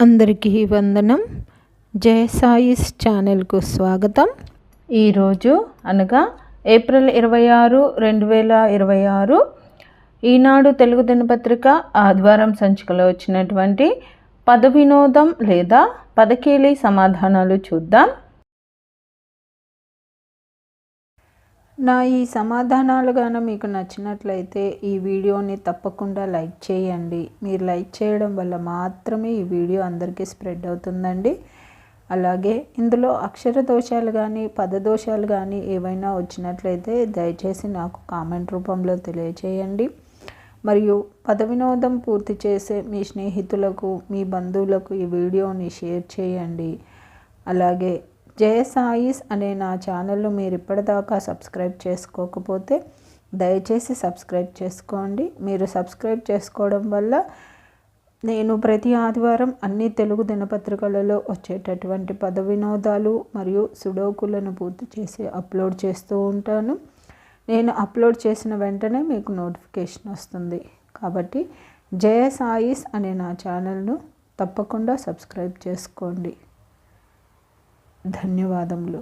అందరికీ వందనం. జయ సాయిస్ ఛానల్కు స్వాగతం. ఈరోజు అనగా ఏప్రిల్ 26, 2026 ఈనాడు తెలుగు దినపత్రిక ఆదివారం సంచికలో వచ్చినటువంటి పద వినోదం లేదా పదకేలి సమాధానాలు చూద్దాం. నా ఈ సమాధానాలు గాన మీకు నచ్చినట్లయితే ఈ వీడియోని తప్పకుండా లైక్ చేయండి. మీరు లైక్ చేయడం వల్ల మాత్రమే ఈ వీడియో అందరికీ స్ప్రెడ్ అవుతుందండి. అలాగే ఇందులో అక్షర దోషాలు కానీ పదదోషాలు కానీ ఏవైనా వచ్చినట్లయితే దయచేసి నాకు కామెంట్ రూపంలో తెలియచేయండి. మరియు పద వినోదం పూర్తి చేసే మీ స్నేహితులకు మీ బంధువులకు ఈ వీడియోని షేర్ చేయండి. అలాగే జయ సాయిస్ అనే నా ఛానల్ను మీరు ఇప్పటిదాకా సబ్స్క్రైబ్ చేసుకోకపోతే దయచేసి సబ్స్క్రైబ్ చేసుకోండి. మీరు సబ్స్క్రైబ్ చేసుకోవడం వల్ల నేను ప్రతి ఆదివారం అన్ని తెలుగు దినపత్రికలలో వచ్చేటటువంటి పద వినోదాలు మరియు సుడోకులను పూర్తి చేసి అప్లోడ్ చేస్తూ ఉంటాను. నేను అప్లోడ్ చేసిన వెంటనే మీకు నోటిఫికేషన్ వస్తుంది. కాబట్టి జయ సాయిస్ అనే నా ఛానల్ను తప్పకుండా సబ్స్క్రైబ్ చేసుకోండి. ధన్యవాదములు.